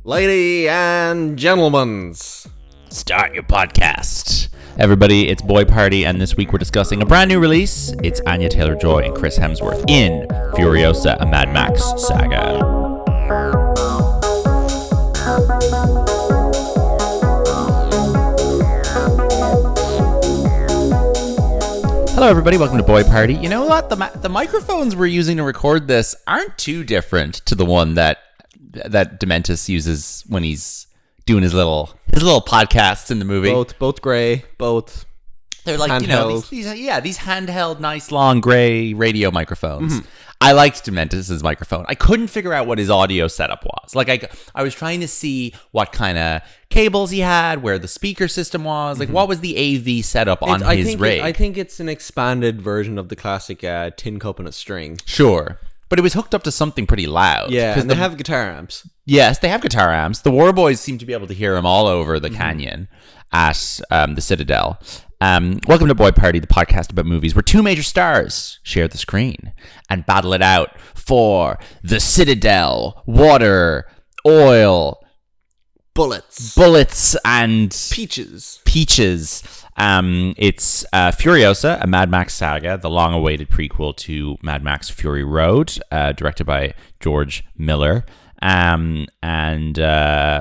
Lady and gentlemen, Start your podcast. Everybody, it's Boy Party, and this week we're discussing a brand new release. It's Anya, Taylor-Joy and Hemsworth in Furiosa, a Mad Max Saga. Hello everybody, welcome to Boy Party. You know what? The microphones we're using to record this aren't too different to the one that Dementis uses when he's doing his little podcasts in the movie. both grey, both. They're like handheld. These handheld, nice long gray radio microphones. Mm-hmm. I liked Dementis' microphone. I couldn't figure out what his audio setup was. Like I was trying to see what kind of cables he had, where the speaker system was, like what was the AV setup on his rig. I think it's an expanded version of the classic tin cup and a string. Sure. But it was hooked up to something pretty loud. Yeah, because they have guitar amps. Yes, they have guitar amps. The War Boys seem to be able to hear him all over the canyon at the Citadel. Welcome to Boy Party, the podcast about movies where two major stars share the screen and battle it out for the Citadel, water, oil, bullets, and peaches. It's Furiosa, a Mad Max Saga, the long-awaited prequel to Mad Max Fury Road, directed by George Miller.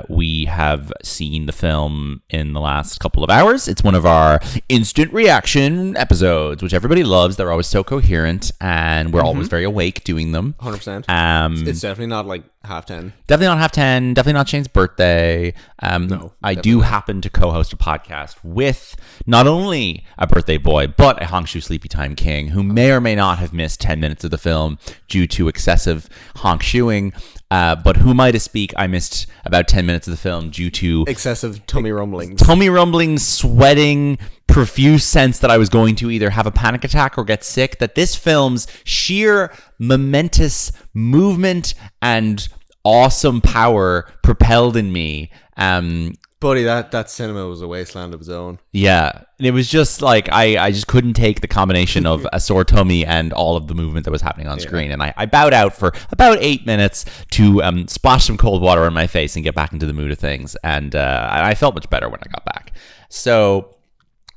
We have seen the film in the last couple of hours. It's one of our instant reaction episodes, which everybody loves. They're always so coherent, and we're always very awake doing them. 100%. It's definitely not like 10:30. Definitely not 10:30. Definitely not Shane's birthday. No, I do happen to co-host a podcast with not only a birthday boy, but a Honk Shoe Sleepy Time King who may or may not have missed 10 minutes of the film due to excessive honk shoeing. But who am I to speak? I missed about 10 minutes of the film due to excessive tummy rumblings. Sweating, profuse sense that I was going to either have a panic attack or get sick. That this film's sheer momentous movement and awesome power propelled in me. Buddy, that cinema was a wasteland of its own. Yeah, it was just like I just couldn't take the combination of a sore tummy and all of the movement that was happening on screen, and I bowed out for about 8 minutes to splash some cold water on my face and get back into the mood of things, and I felt much better when I got back. So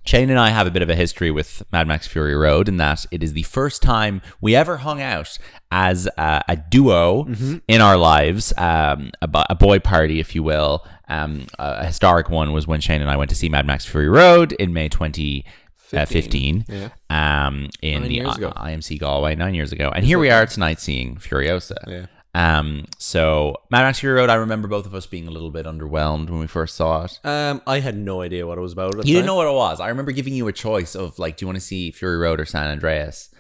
Shane and I have a bit of a history with Mad Max Fury Road in that it is the first time we ever hung out as a duo in our lives, a boy party, if you will. A historic one was when Shane and I went to see Mad Max Fury Road in May 2015 in the IMC Galway 9 years ago. And here we are tonight seeing Furiosa. Yeah. So Mad Max Fury Road, I remember both of us being a little bit underwhelmed when we first saw it. I had no idea what it was about. You didn't know what it was. I remember giving you a choice of like, do you want to see Fury Road or San Andreas?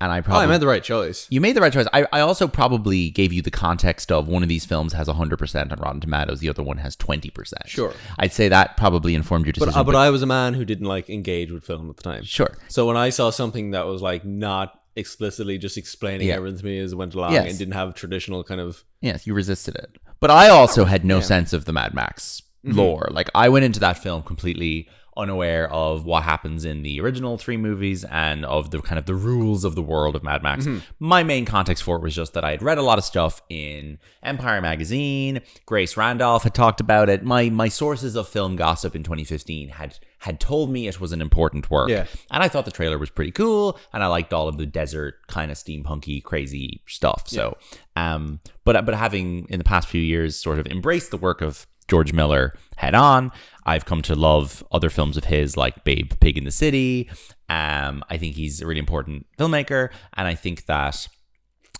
And I made the right choice. You made the right choice. I also probably gave you the context of one of these films has 100% on Rotten Tomatoes. The other one has 20%. Sure. I'd say that probably informed your decision. But I was a man who didn't like engage with film at the time. Sure. So when I saw something that was like not explicitly just explaining everything to me as it went along and didn't have traditional kind of... Yes, you resisted it. But I also had no sense of the Mad Max lore. Like I went into that film completely unaware of what happens in the original 3 movies and of the kind of the rules of the world of Mad Max. My main context for it was just that I had read a lot of stuff in Empire magazine. Grace Randolph had talked about it. My sources of film gossip in 2015 had told me it was an important work. Yeah. And I thought the trailer was pretty cool, and I liked all of the desert kind of steampunky crazy stuff. So but having in the past few years sort of embraced the work of George Miller head on, I've come to love other films of his like Babe, Pig in the City. I think he's a really important filmmaker, and I think that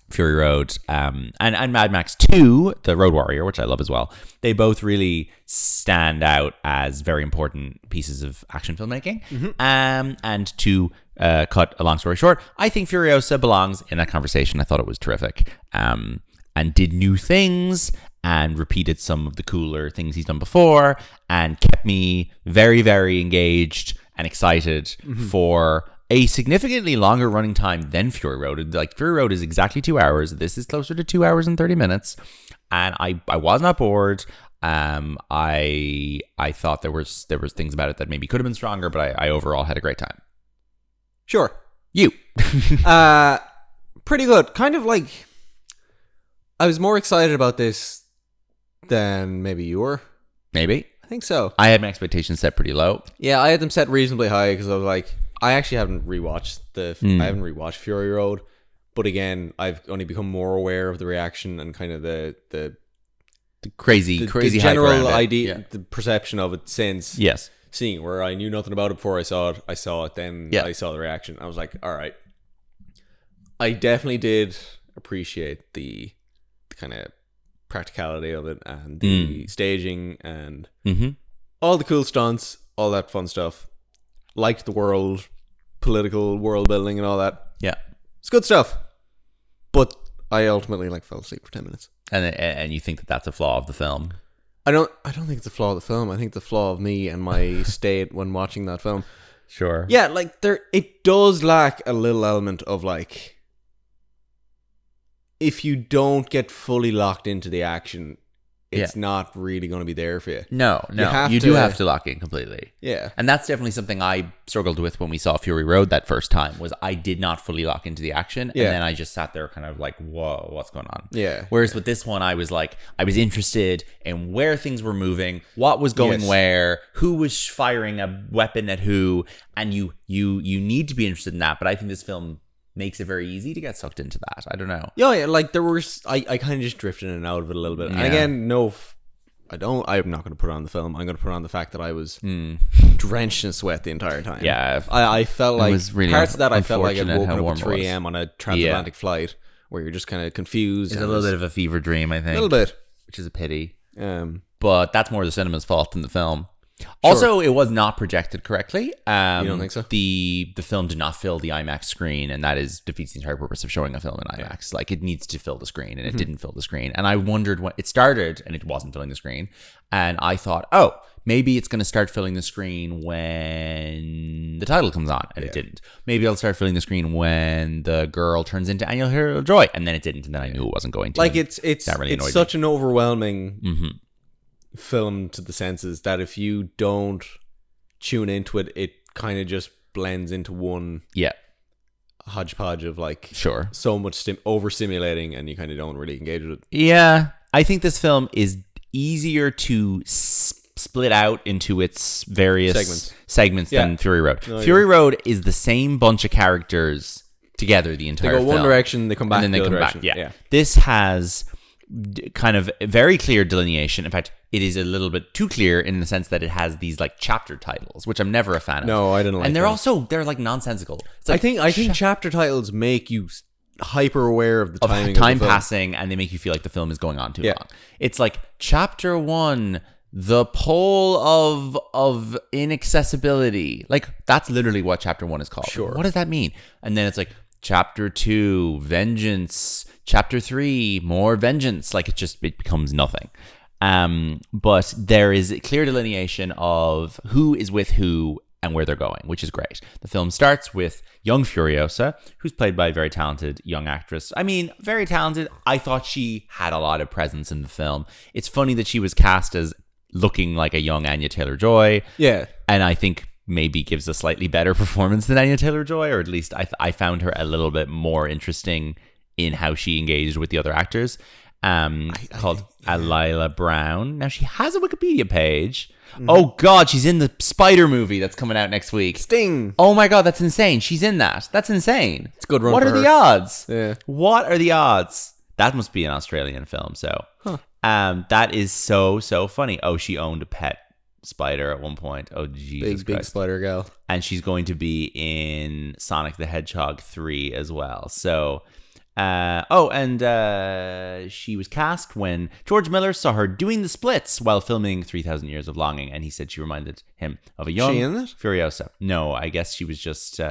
Fury Road and Mad Max 2, The Road Warrior, which I love as well, they both really stand out as very important pieces of action filmmaking. And to cut a long story short, I think Furiosa belongs in that conversation. I thought it was terrific, and did new things and repeated some of the cooler things he's done before and kept me very, very engaged and excited for a significantly longer running time than Fury Road. Like Fury Road is exactly 2 hours. This is closer to 2 hours and 30 minutes. And I was not bored. I thought there was things about it that maybe could have been stronger, but I overall had a great time. Sure. You. Pretty good. Kind of like, I was more excited about this than maybe you were. Maybe. I think so. I had my expectations set pretty low. Yeah, I had them set reasonably high because I was like, I actually haven't rewatched I haven't rewatched Fury Road, but again, I've only become more aware of the reaction and kind of the crazy general hype idea, the perception of it since yes seeing it, where I knew nothing about it before I saw it, then I saw the reaction. I was like, all right. I definitely did appreciate the kind of practicality of it and the staging and all the cool stunts, all that fun stuff. Liked the political world building and all that. Yeah. It's good stuff. But I ultimately fell asleep for 10 minutes. And you think that that's a flaw of the film? I don't think it's a flaw of the film. I think it's a flaw of me and my state when watching that film. Sure. Yeah, it does lack a little element of if you don't get fully locked into the action, it's not really going to be there for you. No. You do have to lock in completely. Yeah. And that's definitely something I struggled with when we saw Fury Road that first time, was I did not fully lock into the action. And then I just sat there kind of like, whoa, what's going on? Yeah. Whereas with this one, I was interested in where things were moving, what was going where, who was firing a weapon at who. And you need to be interested in that. But I think this film makes it very easy to get sucked into that. I don't know. Yeah, there was... I kind of just drifted in and out of it a little bit. Yeah. And again, I'm not going to put it on the film. I'm going to put it on the fact that I was drenched in sweat the entire time. Yeah. I felt like... was really parts of that, I felt like I'd woken up at 3 3 a.m. on a transatlantic flight where you're just kind of confused. It's a little bit of a fever dream, I think. A little bit. Which is a pity. But that's more the cinema's fault than the film. Also, it was not projected correctly. You don't think so? The film did not fill the IMAX screen, and that defeats the entire purpose of showing a film in IMAX. It needs to fill the screen, and it didn't fill the screen. And I wondered when it started, and it wasn't filling the screen. And I thought, oh, maybe it's going to start filling the screen when the title comes on, and it didn't. Maybe it'll start filling the screen when the girl turns into Anya Taylor-Joy, and then it didn't, and then I knew it wasn't going to. It's such an overwhelming film to the senses that if you don't tune into it, it kind of just blends into one hodgepodge of so much overstimulating, and you kind of don't really engage with it. Yeah, I think this film is easier to split out into its various segments than Fury Road. Fury Road is the same bunch of characters together the entire film. They go one direction, they come back, and then the they come other back. direction. Yeah. This has kind of very clear delineation. In fact, it is a little bit too clear in the sense that it has these chapter titles, which I'm never a fan of. No, I didn't like. And they're nonsensical. It's I think chapter titles make you hyper aware of the timing of time the film. passing, and they make you feel like the film is going on too long. It's like chapter 1, the pole of inaccessibility. That's literally what chapter 1 is called. Sure. What does that mean? And then it's chapter 2, vengeance. Chapter 3, more vengeance. It becomes nothing. But there is a clear delineation of who is with who and where they're going, which is great. The film starts with young Furiosa, who's played by a very talented young actress. I mean, very talented. I thought she had a lot of presence in the film. It's funny that she was cast as looking like a young Anya Taylor-Joy. Yeah. And I think maybe gives a slightly better performance than Anya Taylor-Joy, or at least I found her a little bit more interesting in how she engaged with the other actors. Called Alila Brown. Now, she has a Wikipedia page. Oh, God, she's in the Spider movie that's coming out next week. Sting. Oh, my God, that's insane. She's in that. That's insane. It's a good run What for are her. the odds? Yeah. What are the odds? That must be an Australian film, so. That is so funny. Oh, she owned a pet spider at one point. Oh, Jesus Christ. Big spider gal. And she's going to be in Sonic the Hedgehog 3 as well. So, she was cast when George Miller saw her doing the splits while filming 3,000 Years of Longing, and he said she reminded him of a young Furiosa. No, I guess she was just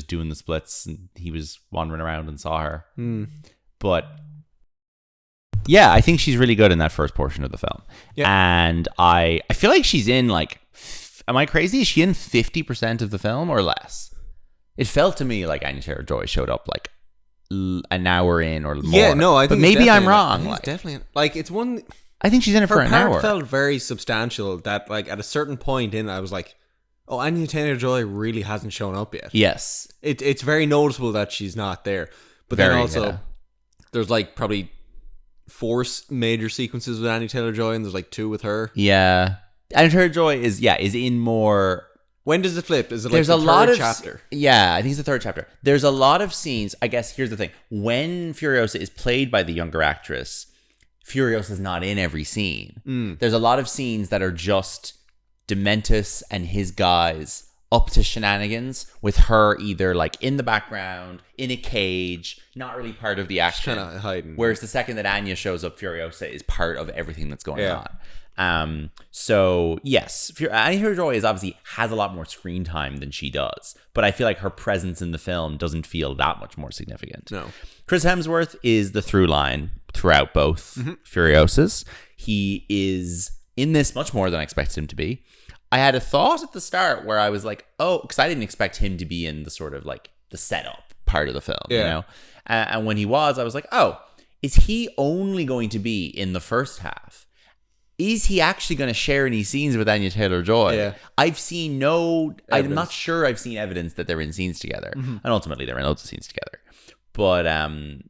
doing the splits, and he was wandering around and saw her. But yeah, I think she's really good in that first portion of the film. Yeah. And I feel like she's in am I crazy? Is she in 50% of the film or less? It felt to me like Anya Taylor-Joy showed up an hour in or more. Yeah, no, I think. But maybe I'm wrong. It's definitely it's one. I think she's in it for an hour. Her part felt very substantial. That at a certain point in, I was like, "Oh, Anya Taylor-Joy really hasn't shown up yet." Yes, it's very noticeable that she's not there. But then also, there's probably 4 major sequences with Anya Taylor-Joy, and there's like 2 with her. Yeah. And Taylor-Joy is in more... When does it flip? Is it like there's the a lot third of chapter? Yeah, I think it's the third chapter. There's a lot of scenes. I guess here's the thing. When Furiosa is played by the younger actress, Furiosa's not in every scene. There's a lot of scenes that are just Dementis and his guys up to shenanigans with her either like in the background, in a cage, not really part of the action. Kind of hiding. Whereas the second that Anya shows up, Furiosa is part of everything that's going on. So yes, Anya Taylor-Joy is obviously has a lot more screen time than she does, but I feel like her presence in the film doesn't feel that much more significant. No. Chris Hemsworth is the through line throughout both Furiosas. He is in this much more than I expected him to be. I had a thought at the start where I was like, oh, because I didn't expect him to be in the sort of like the setup part of the film, you know? And when he was, I was like, oh, is he only going to be in the first half? Is he actually going to share any scenes with Anya Taylor-Joy? Yeah. I've seen no... evidence. I'm not sure I've seen evidence that they're in scenes together. And ultimately, they're in loads of scenes together. But,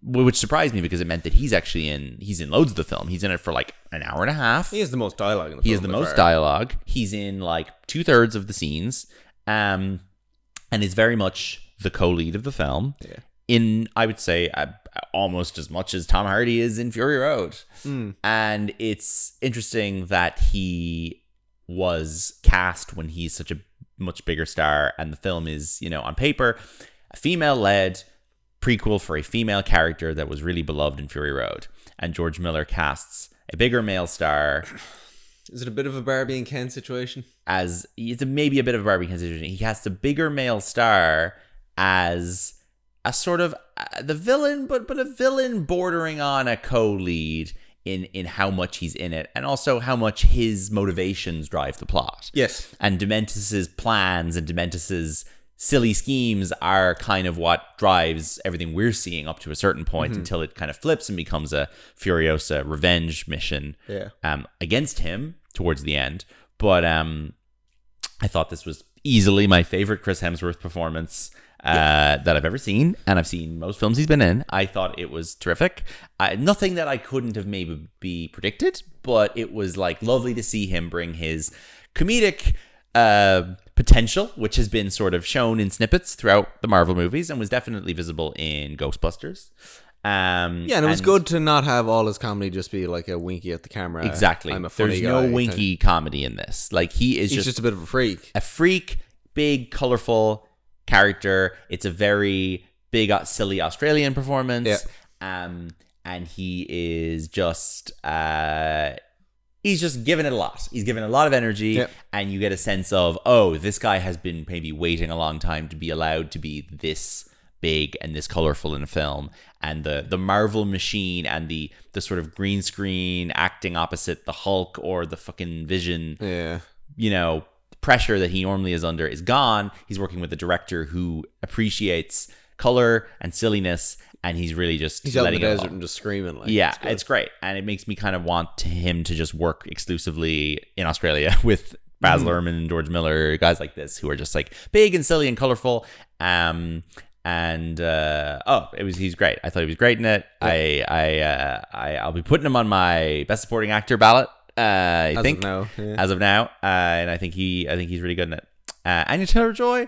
which surprised me because it meant that he's in loads of the film. He's in it for like an hour and a half. He has the most dialogue in the film. He has the most dialogue. He's in like 2/3 of the scenes. And is very much the co-lead of the film. Yeah. In, I would say, almost as much as Tom Hardy is in Fury Road. And it's interesting that he was cast when he's such a much bigger star, and the film is, you know, on paper, a female-led prequel for a female character that was really beloved in Fury Road. And George Miller casts a bigger male star. Is it a bit of a Barbie and Ken situation? It's maybe a bit of a Barbie and Ken situation. He casts a bigger male star as a sort of the villain, but a villain bordering on a co-lead in how much he's in it, and also how much his motivations drive the plot. Yes. And Dementis's plans and Dementis's silly schemes are kind of what drives everything we're seeing up to a certain point until it kind of flips and becomes a Furiosa revenge mission against him towards the end. But I thought this was easily my favorite Chris Hemsworth performance that I've ever seen, and I've seen most films he's been in. I thought it was terrific. Nothing that I couldn't have maybe be predicted, but it was like lovely to see him bring his comedic potential, which has been sort of shown in snippets throughout the Marvel movies and was definitely visible in Ghostbusters. And it was good to not have all his comedy just be like a winky at the camera. Exactly. I'm a funny There's guy, no winky comedy in this. Like he's just a bit of a freak. A freak, big, colorful character. It's a very big, silly Australian performance. And he is just he's just given it a lot. He's given a lot of energy, and you get a sense of, oh, this guy has been maybe waiting a long time to be allowed to be this big and this colorful in a film. And the Marvel machine and the sort of green screen acting opposite the Hulk or the fucking Vision, you know, pressure that he normally is under is gone. He's working with a director who appreciates color and silliness, and he's really just he's out in the desert and just screaming. Like, it's great, and it makes me kind of want him to just work exclusively in Australia with Baz Luhrmann and George Miller, guys like this who are just like big and silly and colorful. He's great. I thought he was great in it. I'll be putting him on my best supporting actor ballot. As of now, and I think he's really good in it. Anya Taylor-Joy,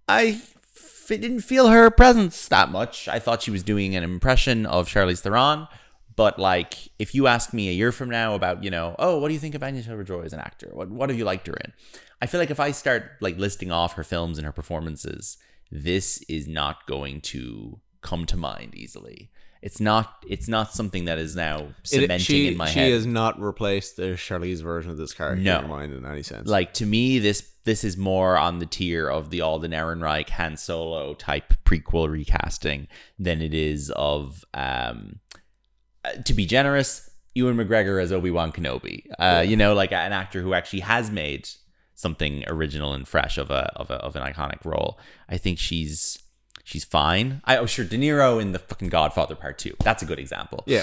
I didn't feel her presence that much. I thought she was doing an impression of Charlize Theron, but like if you ask me a year from now about, you know, oh, what do you think of Anya Taylor-Joy as an actor? What have you liked her in? I feel like if I start like listing off her films and her performances, this is not going to come to mind easily. It's not something that is now cementing in my head. She has not replaced the Charlize version of this character in your mind in any sense. Like, to me, this is more on the tier of the Alden Ehrenreich Han Solo type prequel recasting than it is of, to be generous, Ewan McGregor as Obi-Wan Kenobi. You know, like an actor who actually has made something original and fresh of an iconic role. I think she's fine. Sure, De Niro in the fucking Godfather Part 2. That's a good example. Yeah.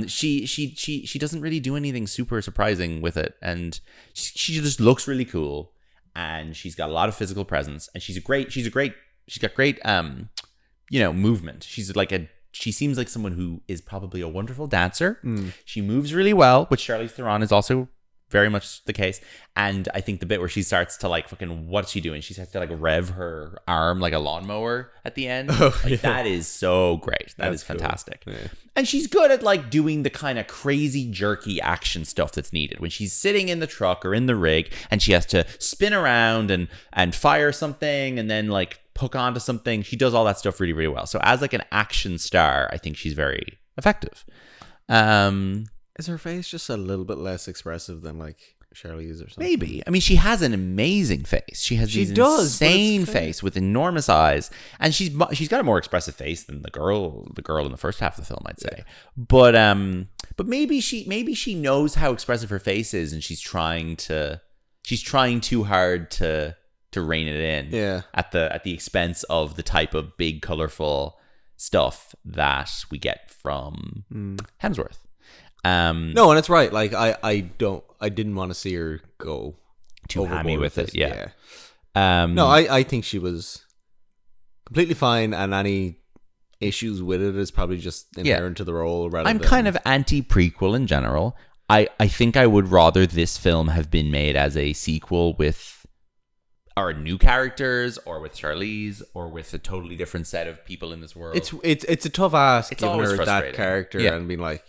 She doesn't really do anything super surprising with it, and she just looks really cool, and she's got a lot of physical presence, and she's got great you know, movement. She's like a she seems like someone who is probably a wonderful dancer. She moves really well, which Charlize Theron is also very much the case. And I think the bit where she starts to like fucking, what's she doing? She starts to like rev her arm like a lawnmower at the end. That is so great. That's fantastic. Cool. Yeah. And she's good at like doing the kind of crazy jerky action stuff that's needed when she's sitting in the truck or in the rig and she has to spin around and fire something and then like hook onto something. She does all that stuff really, really well. So as like an action star, I think she's very effective. Is her face just a little bit less expressive than like Charlize or something? Maybe. I mean, she has an amazing face. She has this insane face with enormous eyes, and she's got a more expressive face than the girl in the first half of the film, I'd say. Yeah. But maybe she knows how expressive her face is, and she's trying too hard to rein it in. Yeah. At the expense of the type of big, colorful stuff that we get from Hemsworth. No, and it's right. Like I didn't want to see her go too hammy with it. Yeah. No, I think she was completely fine, and any issues with it is probably just inherent to the role. I'm kind of anti-prequel in general. I think I would rather this film have been made as a sequel with our new characters, or with Charlize, or with a totally different set of people in this world. It's a tough ask giving her that character and being like,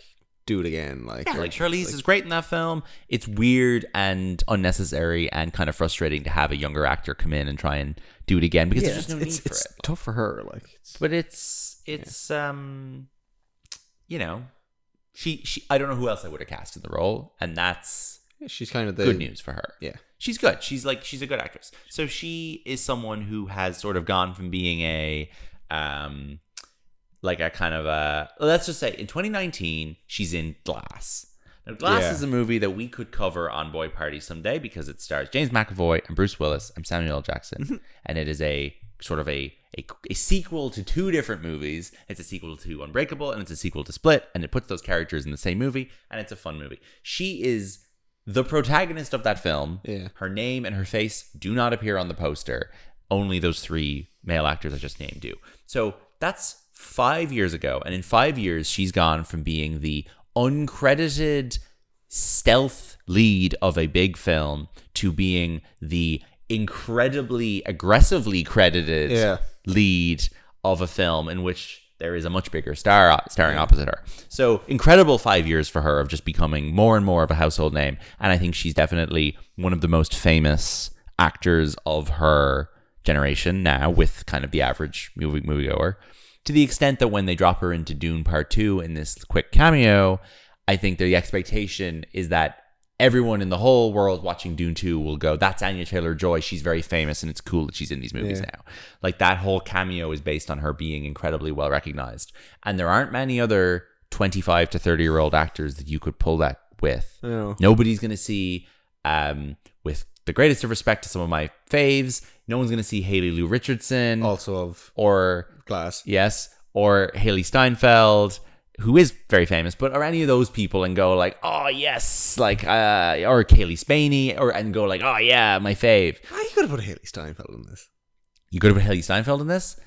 do it again. Like Charlize is great in that film. It's weird and unnecessary and kind of frustrating to have a younger actor come in and try and do it again because there's just no need for it. It's tough for her. But it's you know, she I don't know who else I would have cast in the role, and that's she's kind of good news for her. Yeah. She's good. She's a good actress. So she is someone who has sort of gone from being a like a kind of a, let's just say in 2019 she's in Glass. Now Glass is a movie that we could cover on Boy Party someday because it stars James McAvoy and Bruce Willis and Samuel L. Jackson, and it is a sort of a sequel to two different movies. It's a sequel to Unbreakable and it's a sequel to Split, and it puts those characters in the same movie, and it's a fun movie. She is the protagonist of that film. Yeah. Her name and her face do not appear on the poster. Only those three male actors I just named do. So that's 5 years ago, and in 5 years she's gone from being the uncredited stealth lead of a big film to being the incredibly aggressively credited lead of a film in which there is a much bigger star starring opposite her. So incredible 5 years for her of just becoming more and more of a household name, and I think she's definitely one of the most famous actors of her generation now, with kind of the average moviegoer. To the extent that when they drop her into Dune Part 2 in this quick cameo, I think the expectation is that everyone in the whole world watching Dune 2 will go, that's Anya Taylor-Joy. She's very famous and it's cool that she's in these movies now. Like that whole cameo is based on her being incredibly well recognized. And there aren't many other 25 to 30-year-old actors that you could pull that with. No. Nobody's going to see, with the greatest of respect to some of my faves, no one's going to see Haley Lou Richardson. Also of Glass. Yes. Or Haley Steinfeld, who is very famous, or any of those people and go like, oh yes, like, or Kaylee Spaney, and go like, oh yeah, my fave. You could have put Haley Steinfeld in this. You could have put Haley Steinfeld in this?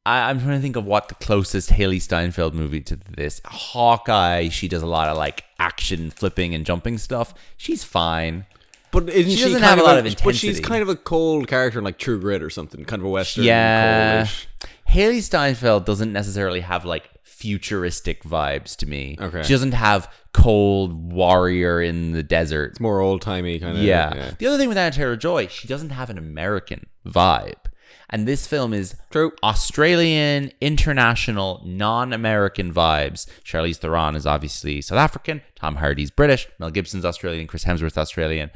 I'm trying to think of what the closest Haley Steinfeld movie to this. Hawkeye, she does a lot of like action flipping and jumping stuff. She's fine. But she doesn't have a lot of intensity. But she's kind of a cold character in like True Grit or something, kind of a Western. Yeah. Coldish. Haley Steinfeld doesn't necessarily have like futuristic vibes to me. Okay. She doesn't have cold warrior in the desert. It's more old-timey kind of. Yeah. The other thing with Anya Taylor-Joy, she doesn't have an American vibe. And this film is Australian, international, non-American vibes. Charlize Theron is obviously South African. Tom Hardy's British. Mel Gibson's Australian. Chris Hemsworth's Australian.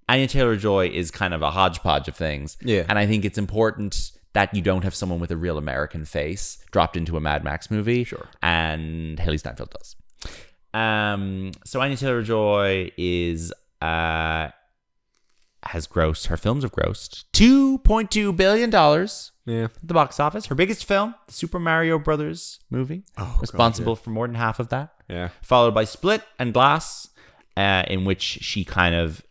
Anya Taylor-Joy is kind of a hodgepodge of things. Yeah. And I think it's important that you don't have someone with a real American face dropped into a Mad Max movie. Sure. And Haley Steinfeld does. So Anya Taylor-Joy is her films have grossed $2.2 billion at the box office. Her biggest film, the Super Mario Brothers movie, responsible for more than half of that. Yeah. Followed by Split and Glass, in which she kind of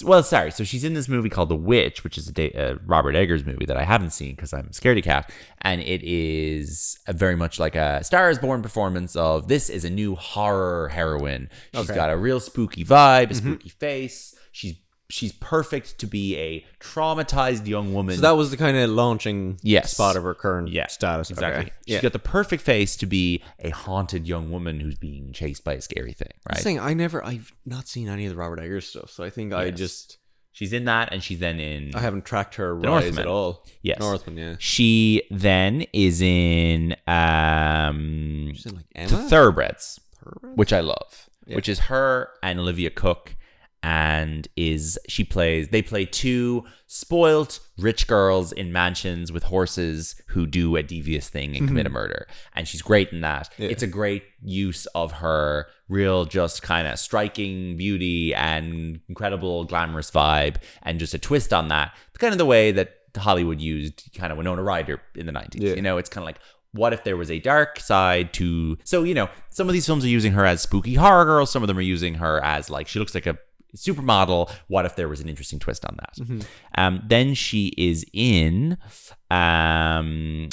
Well, sorry. So she's in this movie called The Witch, which is a Robert Eggers movie that I haven't seen because I'm scaredy cat. And it is very much like a Star is Born performance of this is a new horror heroine. She's got a real spooky vibe, a spooky face. She's perfect to be a traumatized young woman. So that was the kind of launching spot of her current status. Exactly. She's got the perfect face to be a haunted young woman who's being chased by a scary thing, right? I've not seen any of the Robert Eggers stuff, so I think she's in that, and she's then in... I haven't tracked her rise at all. Yes. Northman, yeah. She then is in... she's in like Emma? Thoroughbreds, which I love, which is her and Olivia Cooke. And they play two spoilt rich girls in mansions with horses who do a devious thing and commit a murder. And she's great in that. Yeah. It's a great use of her real just kind of striking beauty and incredible glamorous vibe and just a twist on that. It's kind of the way that Hollywood used kind of Winona Ryder in the 90s. Yeah. You know, it's kind of like, what if there was a dark side to... So, you know, some of these films are using her as spooky horror girl. Some of them are using her as like, she looks like a supermodel. What if there was an interesting twist on that? Then she is in the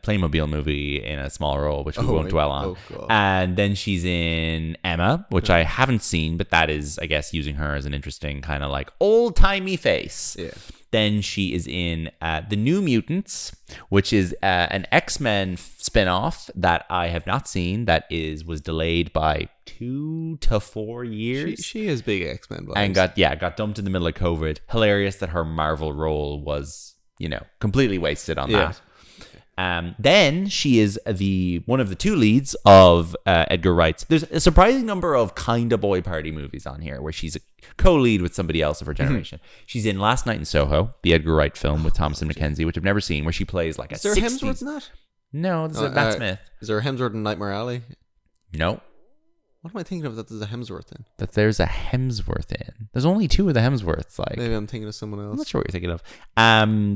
Playmobil movie in a small role, which we won't dwell on. And then she's in Emma, which I haven't seen, but that is, I guess, using her as an interesting kind of like old-timey face. Yeah. Then she is in The New Mutants, which is an X-Men spinoff that I have not seen. That was delayed by 2 to 4 years. She is big X-Men vibes. And got dumped in the middle of COVID. Hilarious that her Marvel role was, completely wasted on that. Then she is one of the two leads of Edgar Wright's. There's a surprising number of kind of boy party movies on here where she's a co-lead with somebody else of her generation. She's in Last Night in Soho, the Edgar Wright film with Thomasin McKenzie, which I've never seen, where she plays like a 60s... Is there a Hemsworth in that? No, this is Matt Smith. Is there a Hemsworth in Nightmare Alley? No. What am I thinking of that there's a Hemsworth in? That there's a Hemsworth in. There's only 2 of the Hemsworths. Like, maybe I'm thinking of someone else. I'm not sure what you're thinking of.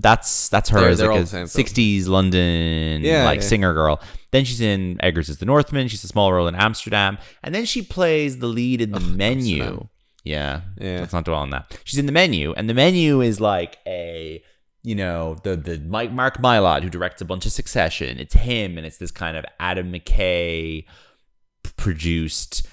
That's her as like a 60s London singer girl. Then she's in Eggers' The Northman. She's a small role in Amsterdam. And then she plays the lead in The Menu. Amsterdam. Yeah. Let's not dwell on that. She's in The Menu. And The Menu is like the Mark Mylod who directs a bunch of Succession. It's him, and it's this kind of Adam McKay produced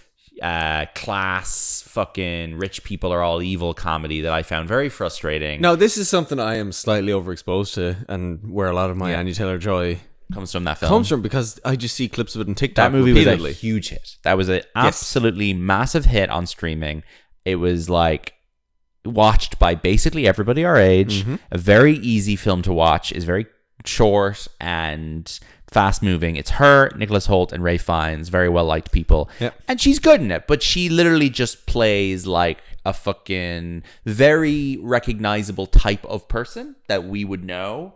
class fucking rich people are all evil comedy that I found very frustrating. Now, this is something I am slightly overexposed to, and where a lot of my Anya Taylor-Joy comes from that film. Because I just see clips of it on TikTok. That movie repeatedly. was a huge hit. That was an absolutely massive hit on streaming. It was like watched by basically everybody our age. A very easy film to watch. Is very short and fast moving. It's her, Nicholas Hoult, and Ray Fiennes, very well liked people. And she's good in it, but she literally just plays like a fucking very recognizable type of person that we would know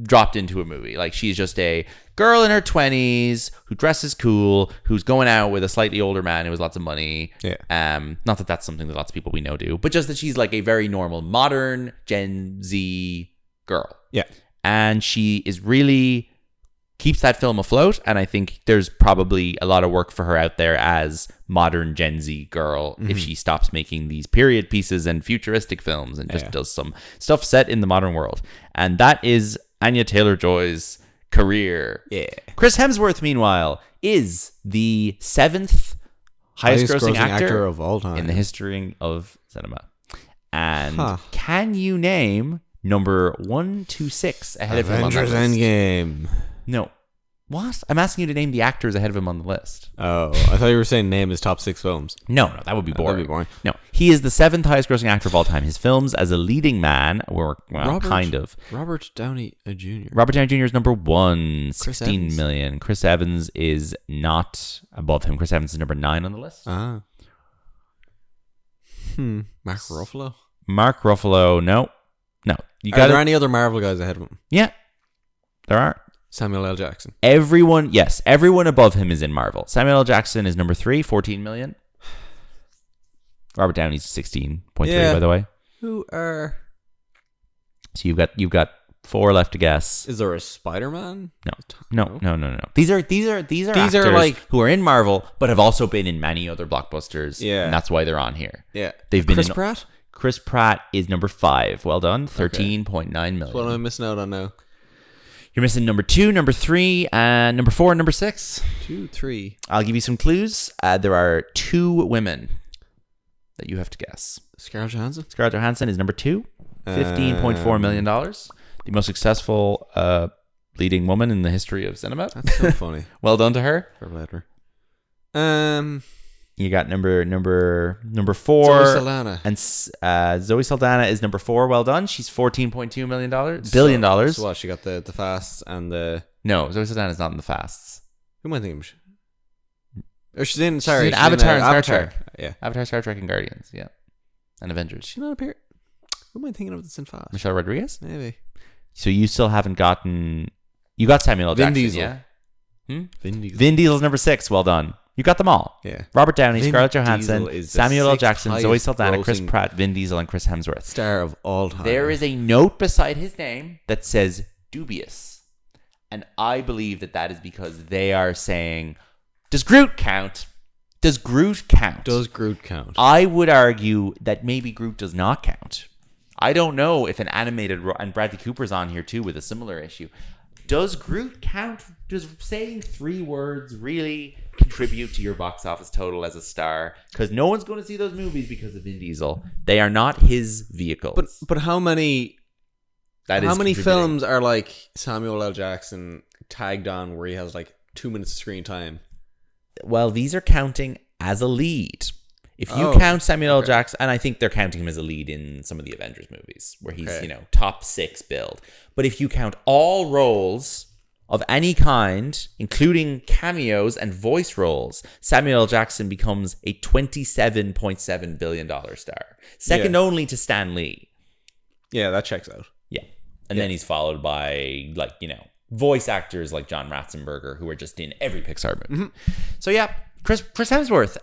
dropped into a movie. Like, she's just a girl in her 20s who dresses cool, who's going out with a slightly older man who has lots of money. Not that that's something that lots of people we know do, but just that she's like a very normal modern Gen Z girl. And she is really keeps that film afloat, and I think there's probably a lot of work for her out there as modern Gen Z girl if she stops making these period pieces and futuristic films and just does some stuff set in the modern world. And that is Anya Taylor-Joy's career. Chris Hemsworth, meanwhile, is the 7th highest grossing actor of all time in the history of cinema. And can you name number 1 to 6 ahead of him on that list? Avengers Endgame. No. What? I'm asking you to name the actors ahead of him on the list. Oh, I thought you were saying name his top 6 films. No, that would be boring. No, he is the 7th highest grossing actor of all time. His films as a leading man were, kind of. Robert Downey Jr. Robert Downey Jr. is number 1, 16 million. Chris Evans is not above him. Chris Evans is number 9 on the list. Mark Ruffalo? Mark Ruffalo, no. Are there any other Marvel guys ahead of him? Yeah, there are. Samuel L. Jackson. Everyone above him is in Marvel. Samuel L. Jackson is number 3, 14 million. Robert Downey's 16.3, by the way. Who are... So you've got 4 left to guess. Is there a Spider-Man? No. These are actors like who are in Marvel, but have also been in many other blockbusters. Yeah. And that's why they're on here. Yeah. They've been Chris Pratt? Chris Pratt is number 5. Well done. 13.9 million. What am I missing out on now? You're missing number 2, number 3, and number 4 and number 6. 2, 3. I'll give you some clues. There are 2 women that you have to guess. Scarlett Johansson? Scarlett Johansson is number 2. $15.4 million. The most successful leading woman in the history of cinema. That's so funny. Well done to her. For later. You got number 4. Zoe Saldana. And Zoe Saldana is number 4. Well done. She's $14.2 million. Billion dollars. So what? She got the fasts and the... No, Zoe Saldana is not in the fasts. Who am I thinking of? Or she's in... Sorry. She's in Avatar and Star Trek. Yeah. Avatar, Star Trek, and Guardians. Yeah. And Avengers. She's not appear. Who am I thinking of that's in fast? Michelle Rodriguez? Maybe. So you still haven't gotten... You got Samuel L. Vin Jackson, Diesel. yeah? Vin Diesel. Vin Diesel's number 6. Well done. You got them all. Yeah. Robert Downey, Vin Scarlett Diesel Johansson, is the Samuel L. 6th Jackson, Zoe highest Saldana, Chris grossing Pratt, Vin Diesel, and Chris Hemsworth. Star of all time. There is a note beside his name that says dubious. And I believe that is because they are saying, does Groot count? Does Groot count? Does Groot count? I would argue that maybe Groot does not count. I don't know if an animated... And Bradley Cooper's on here too with a similar issue. Does Groot count? Does saying 3 words really contribute to your box office total as a star? Because no one's going to see those movies because of Vin Diesel. They are not his vehicles. But how many films are like Samuel L. Jackson tagged on where he has like 2 minutes of screen time? Well, these are counting as a lead. If you count Samuel L. Jackson, and I think they're counting him as a lead in some of the Avengers movies where he's, top 6 build. But if you count all roles of any kind, including cameos and voice roles, Samuel L. Jackson becomes a $27.7 billion star. Second only to Stan Lee. Yeah, that checks out. Yeah. And then he's followed by, voice actors like John Ratzenberger, who are just in every Pixar movie. Mm-hmm. So, yeah. Chris Hemsworth,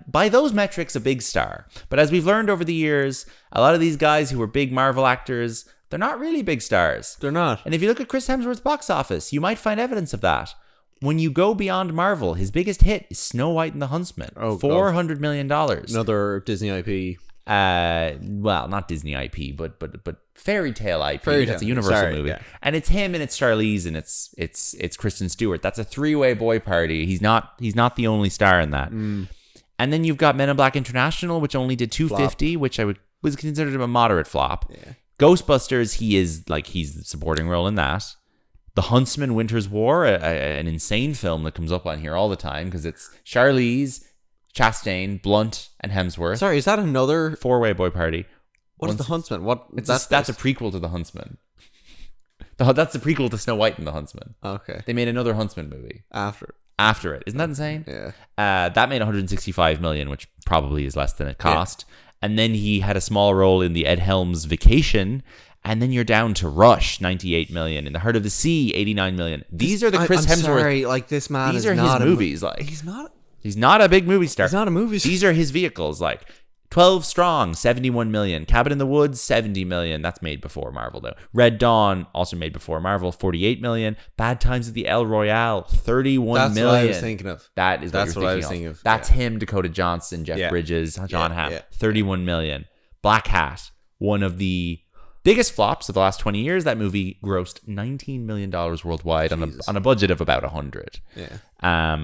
by those metrics, a big star. But as we've learned over the years, a lot of these guys who were big Marvel actors, they're not really big stars. They're not. And if you look at Chris Hemsworth's box office, you might find evidence of that. When you go beyond Marvel, his biggest hit is Snow White and the Huntsman. $400 million. Another Disney IP. Well, not Disney IP, but fairy tale IP. That's a Universal movie, and it's him and it's Charlize and it's Kristen Stewart. That's a 3-way boy party. He's not the only star in that. And then you've got Men in Black International, which only did 250, which was considered a moderate flop. Yeah. Ghostbusters, he's the supporting role in that. The Huntsman: Winter's War, an insane film that comes up on here all the time because it's Charlize, Chastain, Blunt, and Hemsworth. Sorry, is that another 4-way boy party? What is The Huntsman? That's a prequel to The Huntsman. That's the prequel to Snow White and the Huntsman. Okay. They made another Huntsman movie after it. Isn't that insane? Yeah. That made $165 million, which probably is less than it cost. Yeah. And then he had a small role in the Ed Helms Vacation. And then you're down to Rush, $98 million. In The Heart of the Sea, $89 million. These are the Chris Hemsworth. Sorry, this man these is are not his movies. He's not a big movie star. He's not a movie star. These are his vehicles. 12 Strong, $71 million. Cabin in the Woods, $70 million. That's made before Marvel, though. Red Dawn, also made before Marvel, $48 million. Bad Times at the El Royale, $31 million. That's what I was thinking of. That's what I was thinking of. That's him, Dakota Johnson, Jeff Bridges, John Hamm, $31 million. Black Hat, one of the biggest flops of the last 20 years. That movie grossed $19 million worldwide on a budget of about 100. Yeah.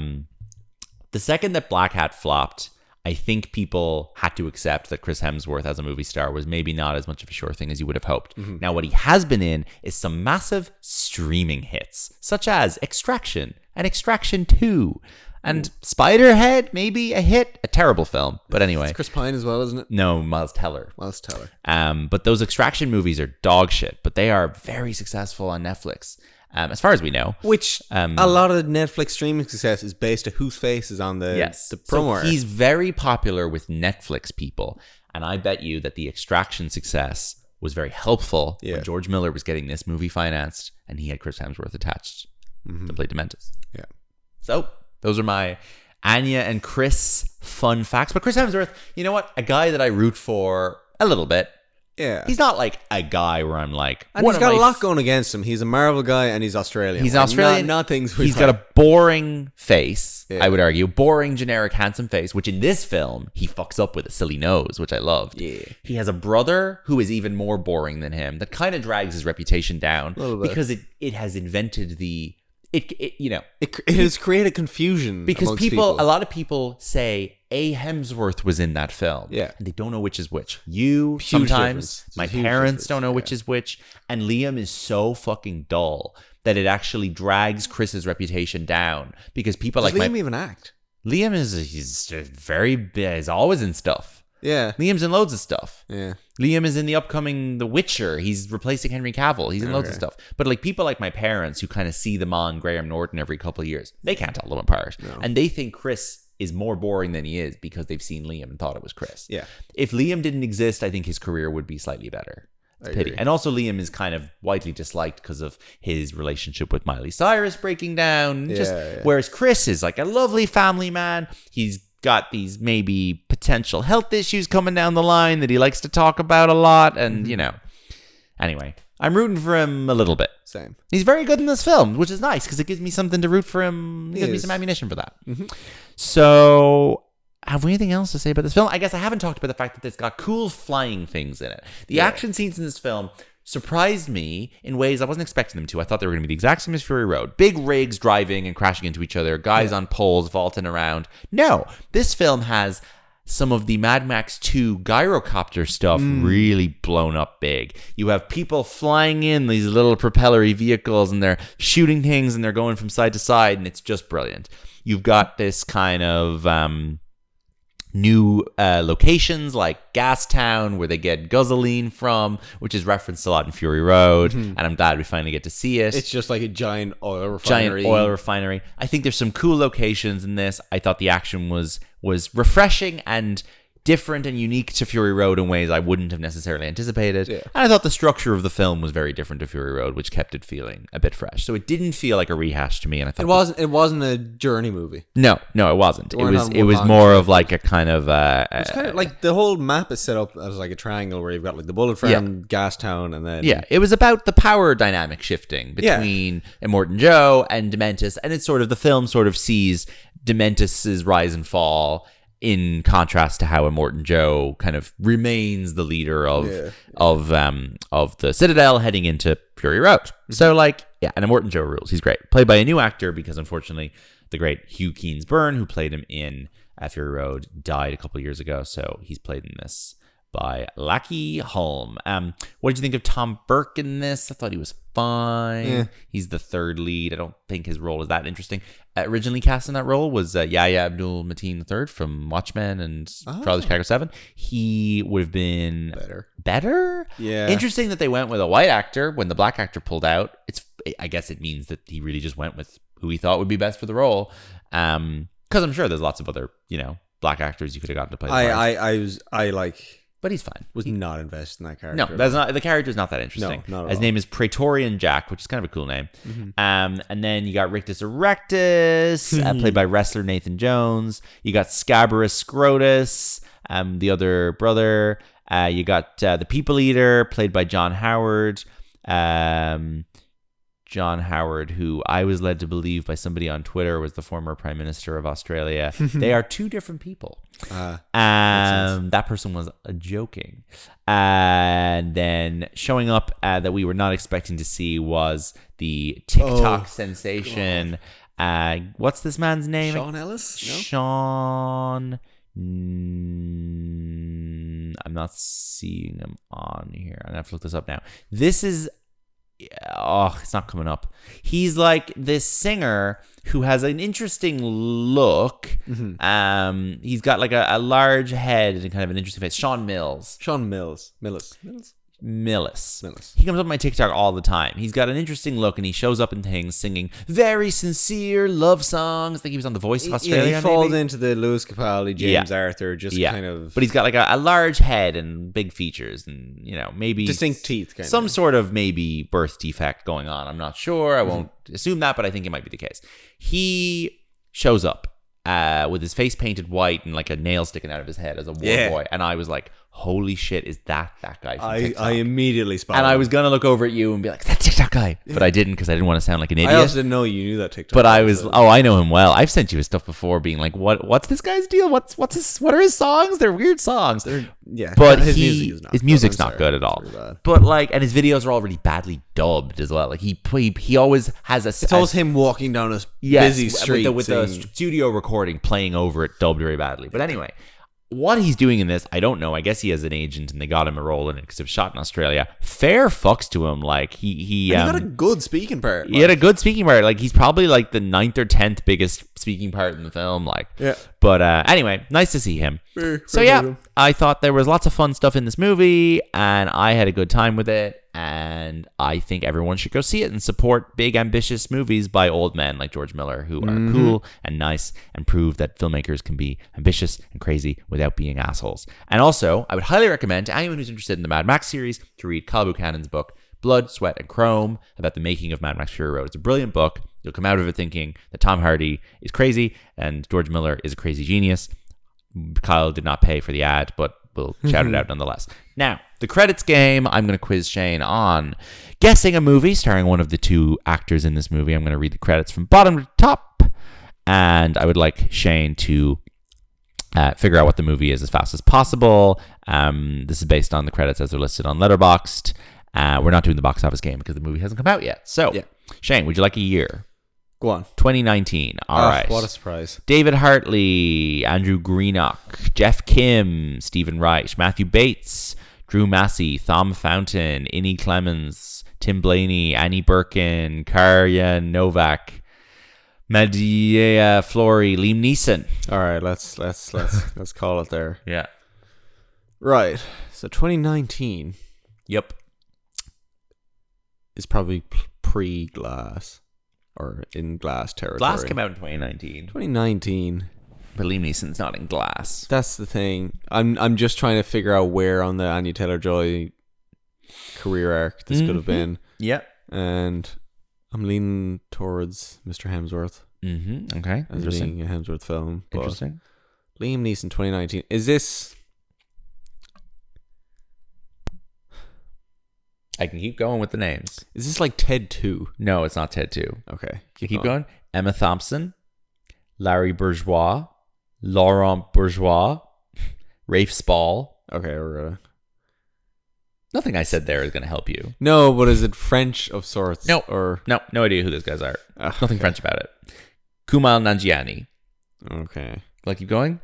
The second that Black Hat flopped, I think people had to accept that Chris Hemsworth as a movie star was maybe not as much of a sure thing as you would have hoped. Mm-hmm. Now, what he has been in is some massive streaming hits, such as Extraction and Extraction 2. And Spiderhead, maybe a hit. A terrible film. But anyway. It's Chris Pine as well, isn't it? No, Miles Teller. But those Extraction movies are dog shit, but they are very successful on Netflix. As far as we know. Which a lot of the Netflix streaming success is based on whose face is on the promo. So he's very popular with Netflix people. And I bet you that the Extraction success was very helpful when George Miller was getting this movie financed and he had Chris Hemsworth attached to play Dementus. Yeah. So those are my Anya and Chris fun facts. But Chris Hemsworth, you know what? A guy that I root for a little bit. Yeah. He's not like a guy where I'm like, and he's got a lot going against him. He's a Marvel guy and he's Australian. He's Australian. He's got a boring face, I would argue. Boring, generic, handsome face, which in this film, he fucks up with a silly nose, which I loved. Yeah. He has a brother who is even more boring than him. That kind of drags his reputation down because it has invented the... It has created confusion because a lot of people say A. Hemsworth was in that film, and they don't know which is which. Sometimes my parents don't know which is which, and Liam is so fucking dull that it actually drags Chris's reputation down because people Does Liam even act? Liam he's always in stuff. Yeah. Liam's in loads of stuff. Yeah. Liam is in the upcoming The Witcher. He's replacing Henry Cavill. He's in loads of stuff. But like people like my parents who kind of see them on Graham Norton every couple of years, they can't tell them apart. No. And they think Chris is more boring than he is because they've seen Liam and thought it was Chris. Yeah. If Liam didn't exist, I think his career would be slightly better. It's a pity. And also Liam is kind of widely disliked because of his relationship with Miley Cyrus breaking down. Whereas Chris is like a lovely family man. He's got these maybe potential health issues coming down the line that he likes to talk about a lot. And, anyway, I'm rooting for him a little bit. Same. He's very good in this film, which is nice because it gives me something to root for him. It gives me some ammunition for that. Mm-hmm. So, have we anything else to say about this film? I guess I haven't talked about the fact that it's got cool flying things in it. The action scenes in this film surprised me in ways I wasn't expecting them to. I thought they were going to be the exact same as Fury Road. Big rigs driving and crashing into each other, guys on poles vaulting around. No, this film has some of the Mad Max 2 gyrocopter stuff really blown up big. You have people flying in these little propellery vehicles and they're shooting things and they're going from side to side and it's just brilliant. You've got this kind of... new locations like Gastown, where they get gasoline from, which is referenced a lot in Fury Road, and I'm glad we finally get to see it. It's just like a giant oil refinery. I think there's some cool locations in this. I thought the action was refreshing and different and unique to Fury Road in ways I wouldn't have necessarily anticipated. Yeah. And I thought the structure of the film was very different to Fury Road, which kept it feeling a bit fresh. So it didn't feel like a rehash to me. And I thought it wasn't a journey movie. No, it wasn't. It was more of like a kind of it's kind of like the whole map is set up as like a triangle where you've got like the bullet farm, Gastown, and then it was about the power dynamic shifting between Immortan Joe and Dementus, and it's sort of the film sort of sees Dementus's rise and fall in contrast to how Immortan Joe kind of remains the leader of the Citadel heading into Fury Road. So and Immortan Joe rules. He's great. Played by a new actor because unfortunately the great Hugh Keenes-Byrne, who played him in Fury Road, died a couple of years ago. So he's played in this by Lackey Holm. What did you think of Tom Burke in this? I thought he was fine. Yeah. He's the third lead. I don't think his role is that interesting. Originally cast in that role was Yahya Abdul-Mateen III from Watchmen and Trial of Chicago 7. He would have been better? Yeah. Interesting that they went with a white actor when the black actor pulled out. I guess it means that he really just went with who he thought would be best for the role. Because I'm sure there's lots of other, black actors you could have gotten to play the part. But he's fine. Was not invested in that character. No, that's not. The character's not that interesting. No, not at His all. name is Praetorian Jack, which is kind of a cool name. Mm-hmm. And then you got Rictus Erectus, played by wrestler Nathan Jones. You got Scabrous Scrotus, the other brother. You got the People Eater, played by John Howard. John Howard, who I was led to believe by somebody on Twitter was the former Prime Minister of Australia. They are two different people. That person was joking. And then showing up that we were not expecting to see was the TikTok sensation. What's this man's name? Sean Ellis? No? Sean... I'm not seeing him on here. I'm going to have to look this up now. This is... it's not coming up. He's like this singer who has an interesting look. Mm-hmm. He's got like a large head and kind of an interesting face. Sean Mills. He comes up on my TikTok all the time. He's got an interesting look and he shows up in things singing very sincere love songs. I think he was on The Voice of Australia. He falls into the Lewis Capaldi, James Arthur, kind of. But he's got like a large head and big features and, maybe distinct teeth. Some sort of maybe birth defect going on. I'm not sure. I won't assume that, but I think it might be the case. He shows up with his face painted white and like a nail sticking out of his head as a war boy. And I was like, holy shit, is that guy from TikTok? I immediately spotted and I was going to look over at you and be like, that TikTok guy. But I didn't because I didn't want to sound like an idiot. I also didn't know you knew that TikTok. But I was, I know him well. I've sent you his stuff before being like, what's this guy's deal? What are his songs? They're weird songs. But his music's not good at all. But like, and his videos are already badly dubbed as well. Like he always has a... It's always him walking down a busy street. With the studio recording playing over it dubbed very badly. But anyway... What he's doing in this, I don't know. I guess he has an agent and they got him a role in it because it was shot in Australia. Fair fucks to him. Like he got a good speaking part. He had a good speaking part. Like he's probably like the 9th or 10th biggest speaking part in the film. Like, yeah. But anyway, nice to see him. So yeah, I thought there was lots of fun stuff in this movie and I had a good time with it. And I think everyone should go see it and support big, ambitious movies by old men like George Miller, who are cool and nice and prove that filmmakers can be ambitious and crazy without being assholes. And also, I would highly recommend to anyone who's interested in the Mad Max series to read Kyle Buchanan's book, Blood, Sweat, and Chrome, about the making of Mad Max Fury Road. It's a brilliant book. You'll come out of it thinking that Tom Hardy is crazy and George Miller is a crazy genius. Kyle did not pay for the ad, but we'll shout it out nonetheless. Now, the credits game, I'm going to quiz Shane on guessing a movie starring one of the two actors in this movie. I'm going to read the credits from bottom to top, and I would like Shane to figure out what the movie is as fast as possible. This is based on the credits as they're listed on Letterboxd. We're not doing the box office game because the movie hasn't come out yet. So, Shane, would you like a year? Go on. 2019. All right. What a surprise. David Hartley, Andrew Greenock, Jeff Kim, Stephen Wright, Matthew Bates, Drew Massey, Thom Fountain, Innie Clemens, Tim Blaney, Annie Birkin, Karya Novak, Medea Flory, Liam Neeson. All right, let's call it there. Yeah. Right. So 2019. Yep. Is probably pre-Glass. Or in Glass territory. Glass came out in 2019. 2019. But Liam Neeson's not in Glass. That's the thing. I'm just trying to figure out where on the Anya Taylor-Joy career arc this could have been. Yeah. And I'm leaning towards Mr. Hemsworth. Okay. As being a Hemsworth film. Interesting. Liam Neeson 2019. Is this... I can keep going with the names. Is this like Ted 2? No, it's not Ted 2. Okay. Keep going. Emma Thompson, Larry Bourgeois, Laurent Bourgeois, Rafe Spall. Okay, we're gonna... Nothing I said there is going to help you. No, but is it French of sorts? No. Or... No idea who those guys are. Nothing French about it. Kumail Nanjiani. Okay. Will I keep going?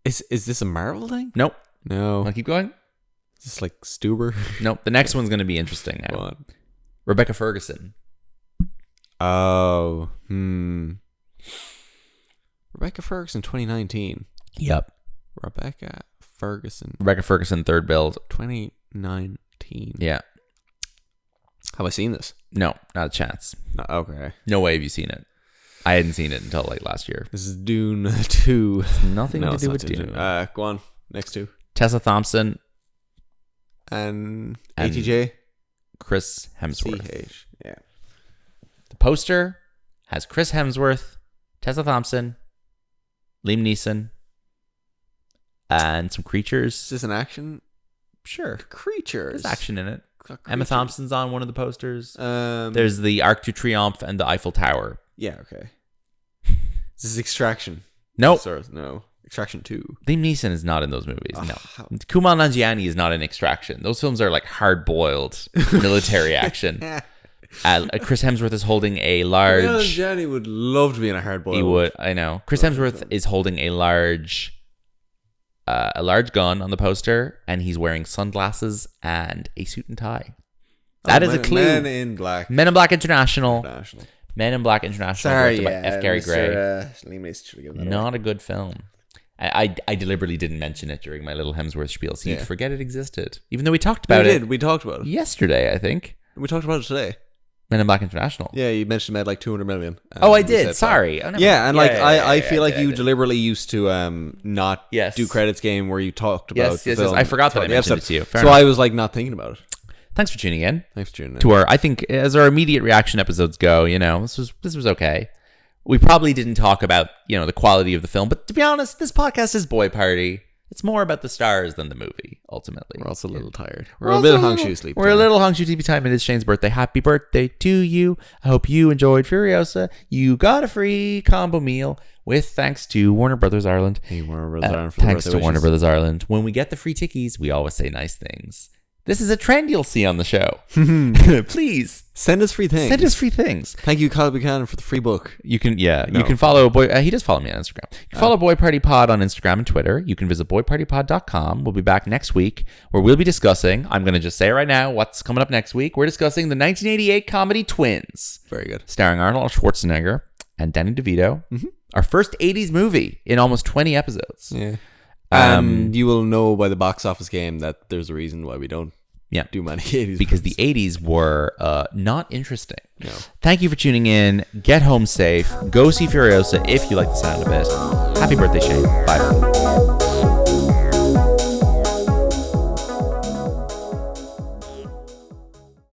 Is this a Marvel thing? Nope. No. Will I keep going? Is this like Stuber? Nope. The next one's going to be interesting now. What? Rebecca Ferguson. Oh. Rebecca Ferguson 2019. Yep. Rebecca Ferguson, third build. 2019. Yeah. Have I seen this? No, not a chance. Okay. No way have you seen it. I hadn't seen it until like last year. This is Dune 2. It's nothing to do with Dune. Go on. Next two. Tessa Thompson. And ATJ. Chris Hemsworth. CH. Yeah. The poster has Chris Hemsworth, Tessa Thompson, Liam Neeson, and some creatures. Is this an action? Sure. Creatures. There's action in it. Emma Thompson's on one of the posters. There's the Arc de Triomphe and the Eiffel Tower. Yeah, okay. This is Extraction. Nope. No. Extraction 2. Liam Neeson is not in those movies. No. Kumail Nanjiani is not in Extraction. Those films are like hard-boiled military action. Chris Hemsworth is holding a large... Nanjiani would love to be in a hard-boiled. He would, I know. Chris Hemsworth is holding a large gun on the poster, and he's wearing sunglasses and a suit and tie. That is a clue. Men in Black. Men in Black International. Men in Black International. Sorry, directed by F. Gary Gray. Liam Neeson should have given that Not away. a good film. I deliberately didn't mention it during my little Hemsworth spiel, so you'd forget it existed. Even though we talked about it. We talked about it. Yesterday, I think. We talked about it today. Men in Black International. Yeah, you mentioned it made like 200 million. Oh, I did. Sorry. I feel like you deliberately used to not do credits game where you talked about the film. I forgot that I mentioned it to you. Fair enough. I was like not thinking about it. Thanks for tuning in. To our, I think, as our immediate reaction episodes go, this was okay. We probably didn't talk about, the quality of the film, but to be honest, this podcast is boy party. It's more about the stars than the movie, ultimately. We're also a little tired. We're a bit hung-shoe sleep. We're a little hung-shoe sleepy time. It is Shane's birthday. Happy birthday to you. I hope you enjoyed Furiosa. You got a free combo meal with thanks to Warner Brothers Ireland. Hey, Warner Brothers Ireland for the thanks to birthday Warner wishes. Brothers Ireland. When we get the free tickies, we always say nice things. This is a trend you'll see on the show. Please send us free things. Send us free things. Thank you, Kyle Buchanan, for the free book. You can, you can follow Boy. He does follow me on Instagram. You can follow Boy Party Pod on Instagram and Twitter. You can visit boypartypod.com. We'll be back next week where we'll be discussing. I'm going to just say it right now. What's coming up next week? We're discussing the 1988 comedy Twins. Very good. Starring Arnold Schwarzenegger and Danny DeVito. Mm-hmm. Our first 80s movie in almost 20 episodes. Yeah. You will know by the box office game that there's a reason why we don't do many 80s because movies. The 80s were not interesting. No. Thank you for tuning in. Get home safe. Go see Furiosa if you like the sound of it. Happy birthday, Shane. Bye.